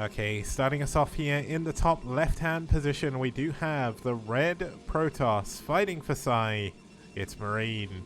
Okay, starting us off here in the top left-hand position, we do have the red Protoss fighting for pSi. It's Marine.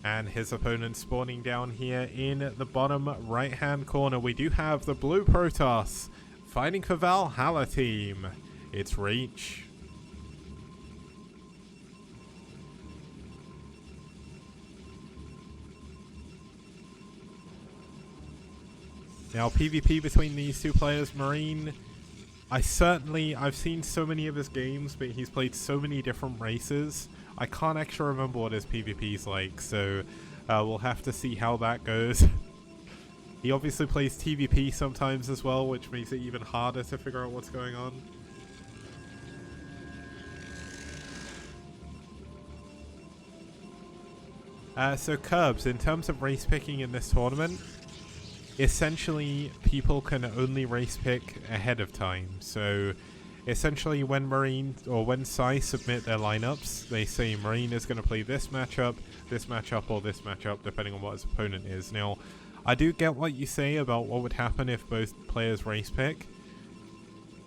And his opponent spawning down here in the bottom right-hand corner, we do have the blue Protoss fighting for Valhalla team. It's Reach. Now, PvP between these two players, Marine, I've seen so many of his games, but he's played so many different races. I can't actually remember what his PvP's like, so we'll have to see how that goes. He obviously plays TvP sometimes as well, which makes it even harder to figure out what's going on. So Curbs, in terms of race picking in this tournament, essentially people can only race pick ahead of time. So essentially when Marine or when pSi submit their lineups, they say Marine is going to play this matchup, or this matchup, depending on what his opponent is. Now, I do get what you say about what would happen if both players race pick,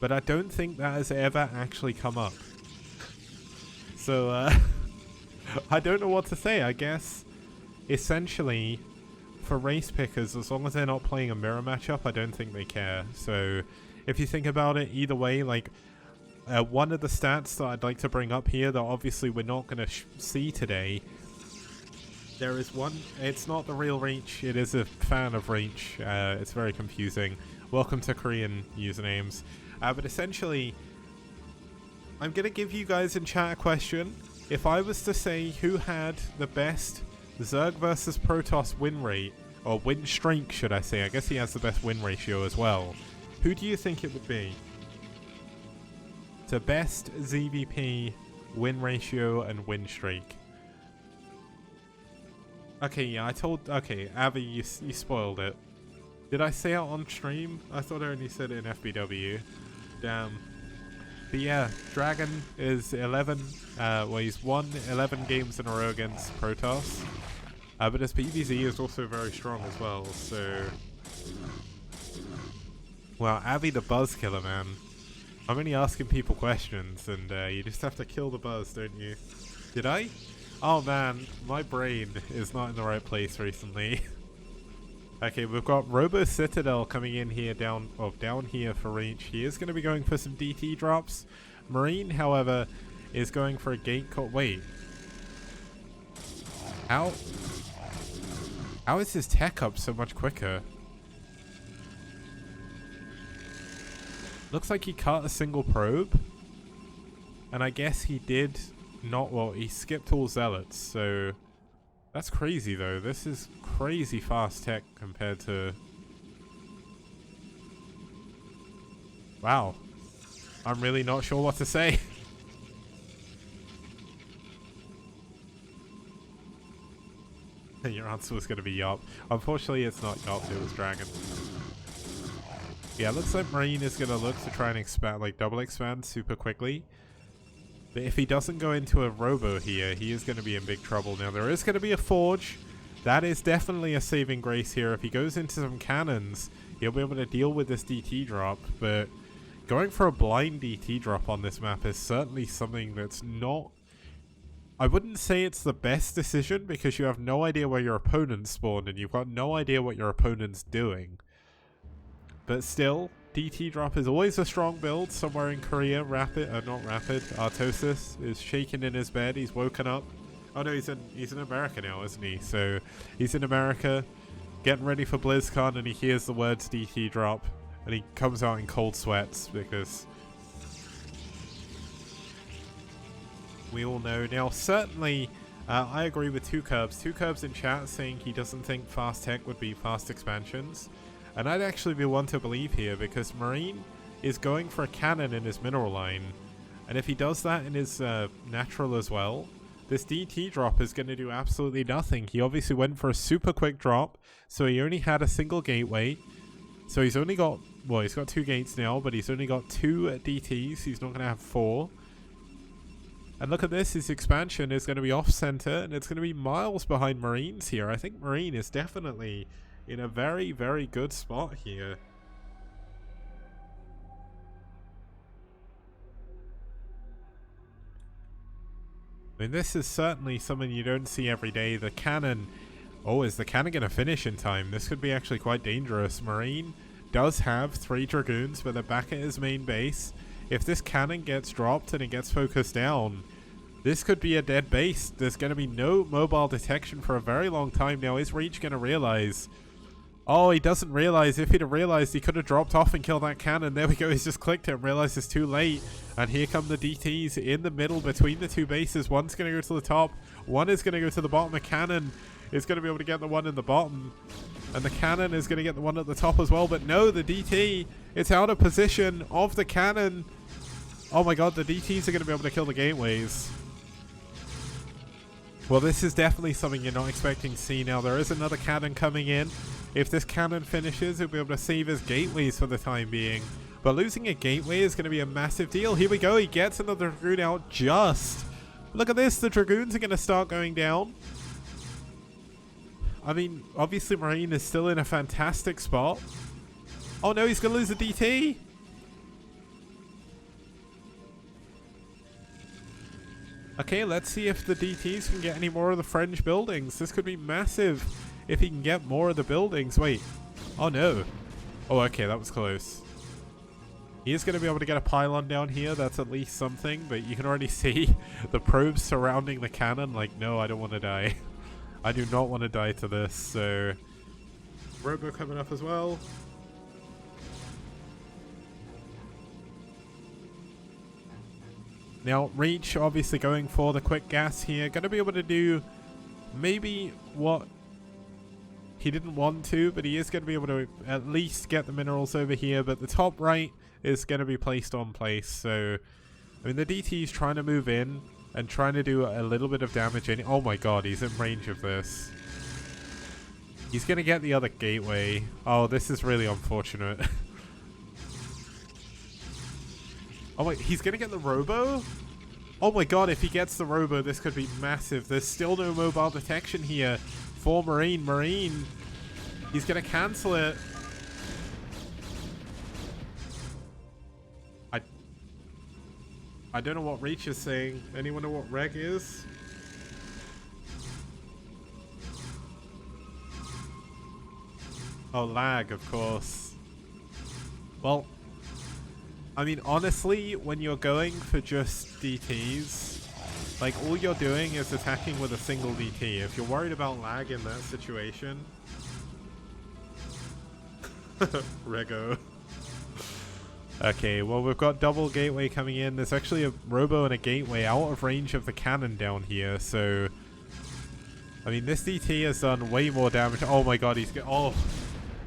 but I don't think that has ever actually come up. So I don't know what to say. I guess essentially for race pickers, as long as they're not playing a mirror matchup, I don't think they care. So if you think about it, either way, like one of the stats that I'd like to bring up here that obviously we're not going to see today, there is one. It's not the real Reach, it is a fan of Reach. It's very confusing. Welcome to Korean usernames. But essentially, I'm going to give you guys in chat a question. If I was to say who had the best Zerg versus Protoss win rate, or win streak should I say, I guess he has the best win ratio as well, who do you think it would be? The best ZVP, win ratio, and win streak. Okay, yeah, okay, Avi, you spoiled it. Did I say it on stream? I thought I only said it in FBW. Damn. But yeah, Dragon is 11, well, he's won 11 games in a row against Protoss. But his PvZ is also very strong as well, so... Wow, Avi the buzz killer, man. I'm only asking people questions, and you just have to kill the buzz, don't you? Did I? Oh man, my brain is not in the right place recently. Okay, we've got Robo Citadel coming in here down here for Reach. He is going to be going for some DT drops. Marine, however, is going for a gate call. Wait. How is his tech up so much quicker? Looks like he cut a single probe. And I guess he did not, well, he skipped all zealots, so that's crazy though. This is crazy fast tech compared to... Wow. I'm really not sure what to say. Your answer was going to be Yup. Unfortunately, it's not Yup, it was Dragon. Yeah, looks like Marine is going to look to try and expand, like double expand super quickly. But if he doesn't go into a Robo here, he is going to be in big trouble. Now, there is going to be a Forge. That is definitely a saving grace here. If he goes into some cannons, he'll be able to deal with this DT drop. But going for a blind DT drop on this map is certainly something that's not... I wouldn't say it's the best decision, because you have no idea where your opponent's spawned, and you've got no idea what your opponent's doing. But still, DT drop is always a strong build somewhere in Korea. Artosis is shaking in his bed. He's woken up. Oh no, he's in America now, isn't he? So he's in America, getting ready for BlizzCon, and he hears the words DT drop, and he comes out in cold sweats because we all know. Now, certainly, I agree with Two Curbs in chat saying he doesn't think fast tech would be fast expansions. And I'd actually be one to believe here, because Marine is going for a cannon in his mineral line. And if he does that in his natural as well, this DT drop is going to do absolutely nothing. He obviously went for a super quick drop, so he only had a single gateway. So he's only got, well, he's got 2 gates now, but he's only got 2 DTs. He's not going to have 4. And look at this, his expansion is going to be off-center, and it's going to be miles behind Marine's here. I think Marine is definitely in a very, very good spot here. I mean, this is certainly something you don't see every day. The cannon... Oh, is the cannon going to finish in time? This could be actually quite dangerous. Marine does have 3 Dragoons, but they're back at his main base. If this cannon gets dropped and it gets focused down, this could be a dead base. There's going to be no mobile detection for a very long time now. Is Reach going to realize? Oh, he doesn't realize. If he'd have realized, he could have dropped off and killed that cannon. There we go. He's just clicked it and realized it's too late. And here come the DTs in the middle between the 2 bases. One's going to go to the top. One is going to go to the bottom. The cannon is going to be able to get the one in the bottom. And the cannon is going to get the one at the top as well. But no, the DT, it's out of position of the cannon. Oh my god, the DTs are going to be able to kill the gateways. Well, this is definitely something you're not expecting to see now. There is another cannon coming in. If this cannon finishes, he'll be able to save his gateways for the time being. But losing a gateway is going to be a massive deal. Here we go. He gets another Dragoon out just. Look at this. The Dragoons are going to start going down. I mean, obviously Marine is still in a fantastic spot. Oh no, he's going to lose a DT. Okay, let's see if the DTs can get any more of the fringe buildings. This could be massive if he can get more of the buildings. Wait. Oh no. Oh, okay, that was close. He is going to be able to get a pylon down here. That's at least something, but you can already see the probes surrounding the cannon. Like, no, I don't want to die. I do not want to die to this, so... Robo coming up as well. Now, Reach obviously going for the quick gas here. Going to be able to do maybe what he didn't want to, but he is going to be able to at least get the minerals over here. But the top right is going to be placed on place. So, I mean, the DT is trying to move in and trying to do a little bit of damage. Oh my god, he's in range of this. He's going to get the other gateway. Oh, this is really unfortunate. Oh wait, he's going to get the Robo? Oh my god, if he gets the Robo, this could be massive. There's still no mobile detection here for Marine. Marine, he's going to cancel it. I don't know what Reach is saying. Anyone know what reg is? Oh, lag, of course. Well, I mean, honestly, when you're going for just DTs, like, all you're doing is attacking with a single DT. If you're worried about lag in that situation... Rego. Okay, well, we've got double gateway coming in. There's actually a Robo and a gateway out of range of the cannon down here, so... I mean, this DT has done way more damage. Oh my god, he's... Oh...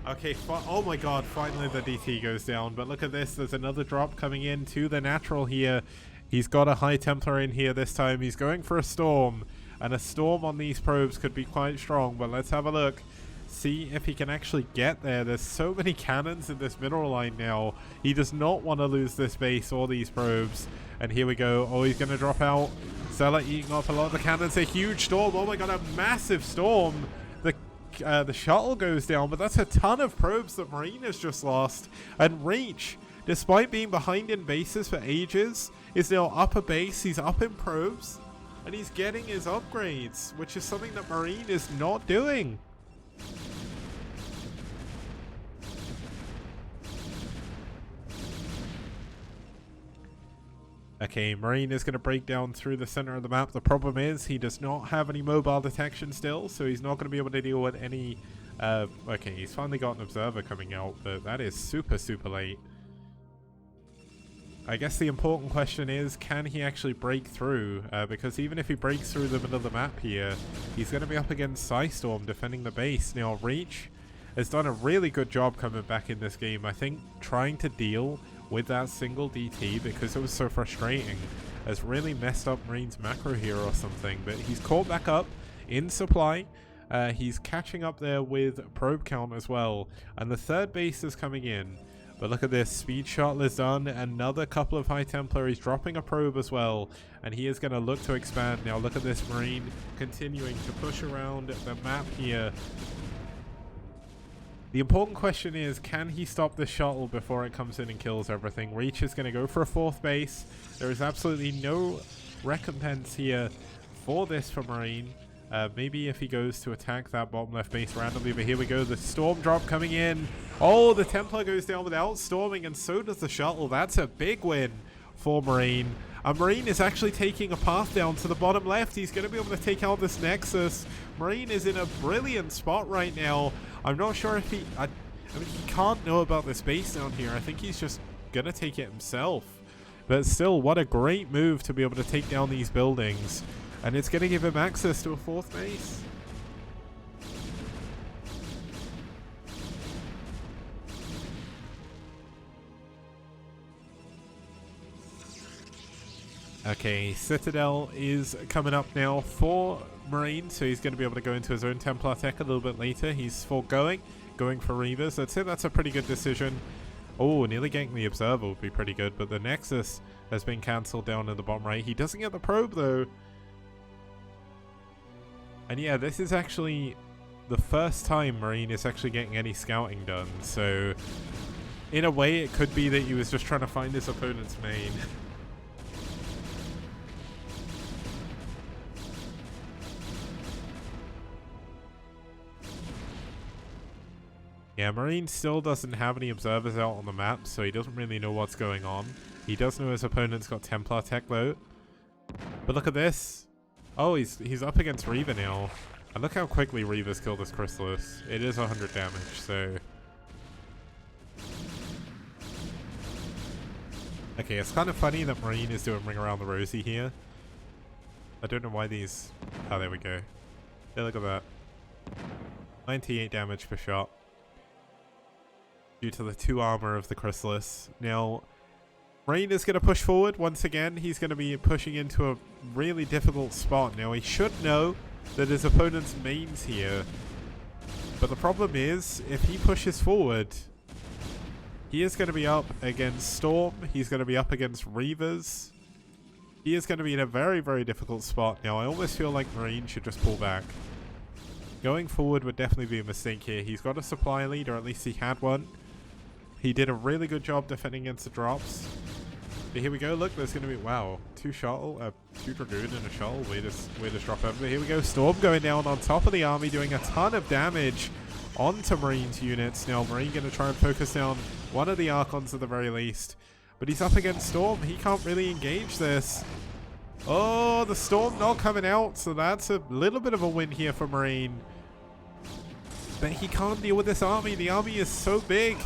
Okay, oh my god, finally the DT goes down. But look at this, there's another drop coming in to the natural here. He's got a High Templar in here this time. He's going for a Storm. And a Storm on these probes could be quite strong. But let's have a look. See if he can actually get there. There's so many cannons in this mineral line now. He does not want to lose this base or these probes. And here we go. Oh, he's going to drop out. Zealot eating up a lot of the cannons. A huge Storm. Oh my god, a massive Storm. The shuttle goes down, but that's a ton of probes that Marine has just lost. And Reach, despite being behind in bases for ages, is now up a base. He's up in probes, and he's getting his upgrades, which is something that Marine is not doing. Okay, Marine is going to break down through the center of the map. The problem is he does not have any mobile detection still, so he's not going to be able to deal with any... okay, he's finally got an observer coming out, but that is super, super late. I guess the important question is, can he actually break through? Because even if he breaks through the middle of the map here, he's going to be up against Psystorm defending the base. Now, Reach has done a really good job coming back in this game. I think trying to deal with that single DT, because it was so frustrating, has really messed up Marine's macro here or something. But he's caught back up in supply. He's catching up there with probe count as well. And the third base is coming in. But look at this, speed shuttle is done. Another couple of High Templar. He's dropping a probe as well, and he is going to look to expand. Now look at this Marine continuing to push around the map here. The important question is, can he stop the shuttle before it comes in and kills everything? Reach is going to go for a 4th base. There is absolutely no recompense here for this for Marine. Maybe if he goes to attack that bottom left base randomly, but here we go, the storm drop coming in. Oh, the Templar goes down without storming, and so does the shuttle. That's a big win for Marine. Marine is actually taking a path down to the bottom left. He's going to be able to take out this Nexus. Marine is in a brilliant spot right now. I'm not sure if he... I mean, he can't know about this base down here. I think he's just going to take it himself. But still, what a great move to be able to take down these buildings. And it's going to give him access to a 4th base. Okay, Citadel is coming up now for Marine, so he's going to be able to go into his own Templar tech a little bit later. He's going for Reavers. I'd say that's a pretty good decision. Oh, nearly getting the Observer would be pretty good, but the Nexus has been cancelled down in the bottom right. He doesn't get the probe, though. And yeah, this is actually the first time Marine is actually getting any scouting done, so in a way it could be that he was just trying to find his opponent's main. Yeah, Marine still doesn't have any observers out on the map, so he doesn't really know what's going on. He does know his opponent's got Templar tech though. But look at this. Oh, he's up against Reaver now. And look how quickly Reavers kill this Chrysalis. It is 100 damage, so... Okay, it's kind of funny that Marine is doing Ring Around the Rosie here. I don't know why these... Oh, there we go. Yeah, look at that. 98 damage per shot. Due to the 2 armor of the Chrysalis. Now, Marine is going to push forward once again. He's going to be pushing into a really difficult spot. Now, he should know that his opponent's main's here. But the problem is, if he pushes forward, he is going to be up against Storm. He's going to be up against Reavers. He is going to be in a very, very difficult spot. Now, I almost feel like Marine should just pull back. Going forward would definitely be a mistake here. He's got a supply lead, or at least he had one. He did a really good job defending against the drops. But here we go. Look, there's going to be... Wow. 2 Dragoon and a shuttle. Weirdest drop ever. But here we go. Storm going down on top of the army, doing a ton of damage onto Marine's units. Now, Marine going to try and focus down one of the Archons at the very least. But he's up against Storm. He can't really engage this. Oh, the Storm not coming out. So that's a little bit of a win here for Marine. But he can't deal with this army. The army is so big.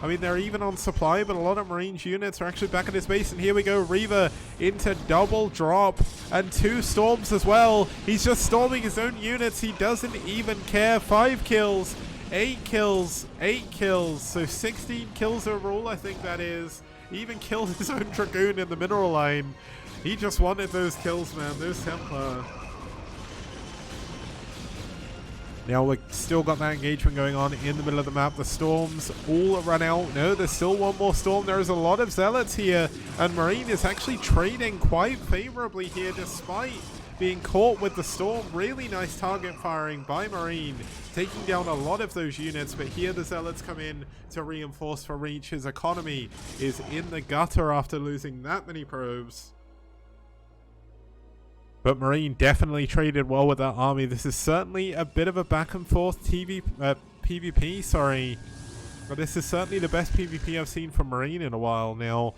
I mean, they're even on supply, but a lot of Marine's units are actually back at his base. And here we go, Reaver into double drop and 2 storms as well. He's just storming his own units. He doesn't even care. 5 kills, 8 kills, 8 kills. So 16 kills overall, I think that is. He even killed his own Dragoon in the mineral line. He just wanted those kills, man. Those Templar. Now we've still got that engagement going on in the middle of the map. The storms all run out. No, there's still one more storm. There is a lot of zealots here. And Marine is actually trading quite favorably here despite being caught with the storm. Really nice target firing by Marine, taking down a lot of those units. But here the zealots come in to reinforce for Reach. His economy is in the gutter after losing that many probes. But Marine definitely traded well with that army. This is certainly a bit of a back and forth PvP, sorry. But this is certainly the best PvP I've seen from Marine in a while. Now,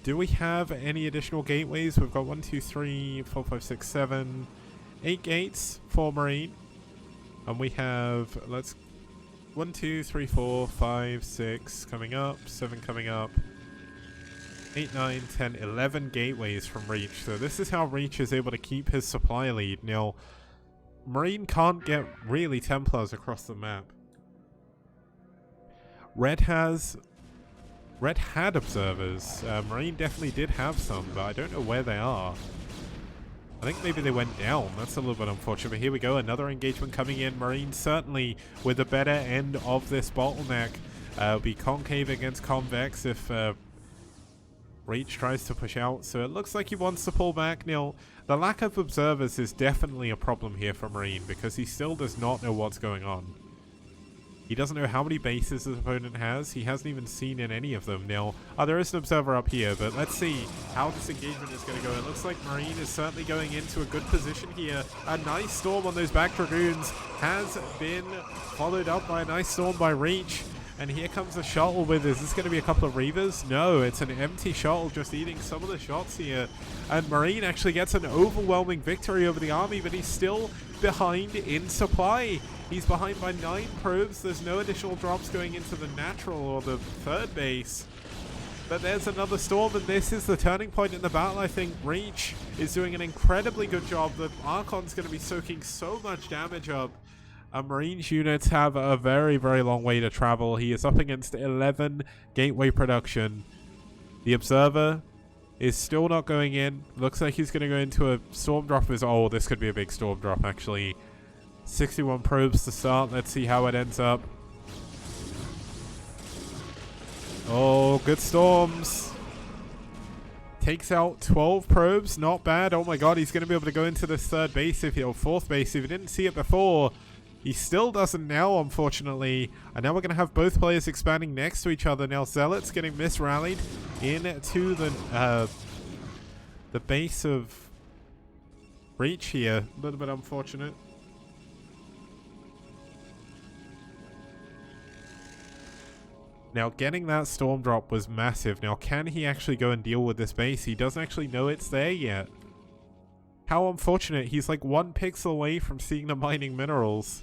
do we have any additional gateways? We've got 1, 2, 3, 4, 5, 6, 7, 8 gates for Marine. And we have, 1, 2, 3, 4, 5, 6 coming up, 7 coming up. 8, 9, 10, 11 gateways from Reach. So this is how Reach is able to keep his supply lead. Now, Marine can't get really Templars across the map. Red had observers. Marine definitely did have some, but I don't know where they are. I think maybe they went down. That's a little bit unfortunate. But here we go. Another engagement coming in. Marine certainly with the better end of this bottleneck. It'll be concave against convex if Reach tries to push out. So it looks like he wants to pull back. Now, the lack of observers is definitely a problem here for Marine because he still does not know what's going on. He doesn't know how many bases his opponent has. He hasn't even seen in any of them. Now, there is an observer up here, but let's see how this engagement is going to go. It looks like Marine is certainly going into a good position here. A nice storm on those back Dragoons has been followed up by a nice storm by Reach. And here comes a shuttle with, is this going to be a couple of Reavers? No, it's an empty shuttle just eating some of the shots here. And Marine actually gets an overwhelming victory over the army, but he's still behind in supply. He's behind by 9 probes. There's no additional drops going into the natural or the third base. But there's another storm, and this is the turning point in the battle. I think Reach is doing an incredibly good job. The Archon's going to be soaking so much damage up. Marine's units have a very, very long way to travel. He is up against 11 gateway production. The Observer is still not going in. Looks like he's going to go into a storm drop. Oh, this could be a big storm drop, actually. 61 probes to start. Let's see how it ends up. Oh, good storms. Takes out 12 probes. Not bad. Oh my god, he's going to be able to go into this third base or fourth base if he didn't see it before. He still doesn't now, unfortunately. And now we're going to have both players expanding next to each other. Now Zealot's getting misrallied into the base of Reach here. A little bit unfortunate. Now, getting that storm drop was massive. Now, can he actually go and deal with this base? He doesn't actually know it's there yet. How unfortunate. He's like 1 pixel away from seeing the mining minerals.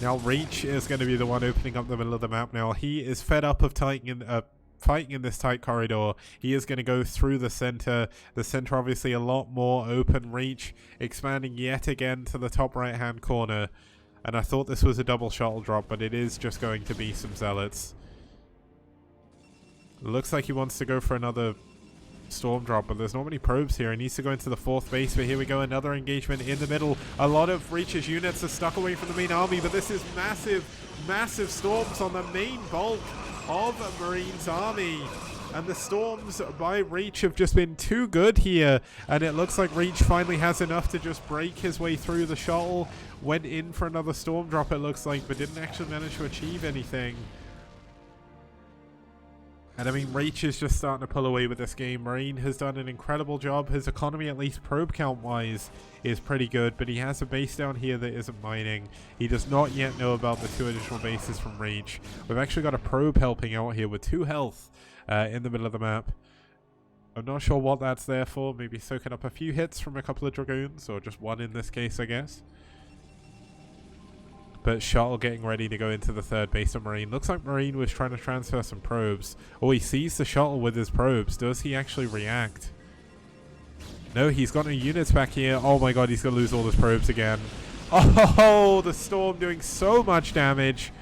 Now, Reach is going to be the one opening up the middle of the map now. He is fed up of fighting in this tight corridor. He is going to go through the center. The center obviously a lot more open. Reach expanding yet again to the top right-hand corner. And I thought this was a double shuttle drop, but it is just going to be some Zealots. Looks like he wants to go for another storm drop, but there's not many probes here. He needs to go into the fourth base, but here we go, another engagement in the middle. A lot of Reach's units are stuck away from the main army, but this is massive, massive storms on the main bulk of Marine's army. And the storms by Reach have just been too good here. And it looks like Reach finally has enough to just break his way through. The shuttle went in for another storm drop, it looks like, but didn't actually manage to achieve anything. And I mean, Reach is just starting to pull away with this game. Marine has done an incredible job. His economy, at least probe count-wise, is pretty good. But he has a base down here that isn't mining. He does not yet know about the 2 additional bases from Reach. We've actually got a probe helping out here with 2 health in the middle of the map. I'm not sure what that's there for. Maybe soaking up a few hits from a couple of Dragoons. Or just 1 in this case, I guess. But Shuttle getting ready to go into the third base of Marine. Looks like Marine was trying to transfer some probes. Oh, he sees the Shuttle with his probes. Does he actually react? No, he's got no units back here. Oh my god, he's going to lose all his probes again. Oh, the Storm doing so much damage.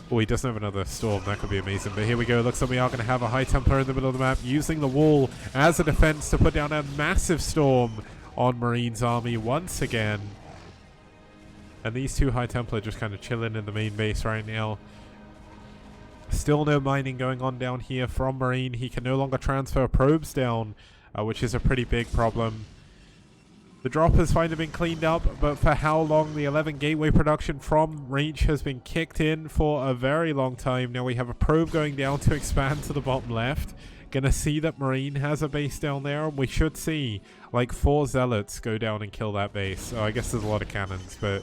Oh, he doesn't have another Storm. That could be amazing. But here we go. Looks like we are going to have a High Templar in the middle of the map, using the wall as a defense to put down a massive Storm on Marine's army once again. And these 2 High Templar just kind of chilling in the main base right now. Still no mining going on down here from Marine. He can no longer transfer probes down, which is a pretty big problem. The drop has finally been cleaned up, but for how long? The 11 gateway production from Reach has been kicked in for a very long time. Now we have a probe going down to expand to the bottom left. Gonna see that Marine has a base down there, and we should see like 4 Zealots go down and kill that base. So I guess there's a lot of cannons, but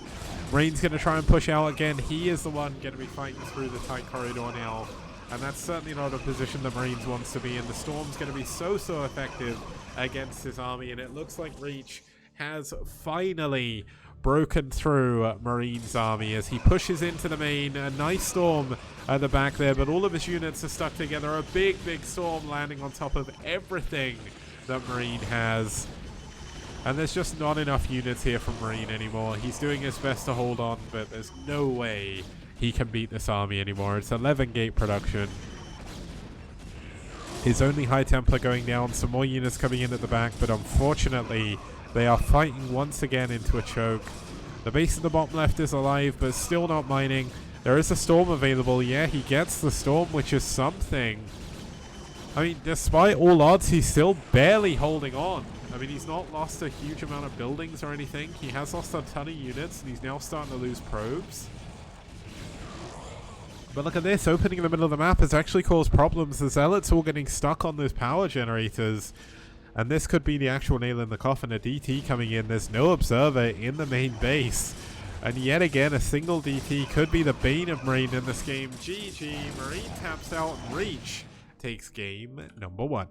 Marine's gonna try and push out again. He is the one gonna be fighting through the tight corridor now, and that's certainly not a position that Marines wants to be in. The Storm's gonna be so effective against his army, and it looks like Reach has finally broken through Marine's army as he pushes into the main. A nice storm at the back there, but all of his units are stuck together. A big storm landing on top of everything that Marine has. And there's just not enough units here from Marine anymore. He's doing his best to hold on, but there's no way he can beat this army anymore. It's 11 gate production. His only High Templar going down, some more units coming in at the back, but unfortunately they are fighting once again into a choke. The base in the bottom left is alive, but still not mining. There is a storm available. Yeah, he gets the storm, which is something. I mean, despite all odds, he's still barely holding on. I mean, he's not lost a huge amount of buildings or anything. He has lost a ton of units, and he's now starting to lose probes. But look at this, opening in the middle of the map has actually caused problems. The Zealots all getting stuck on those power generators. And this could be the actual nail in the coffin. A DT coming in. There's no observer in the main base. And yet again, a single DT could be the bane of Marine in this game. GG, Marine taps out, and Reach takes game number 1.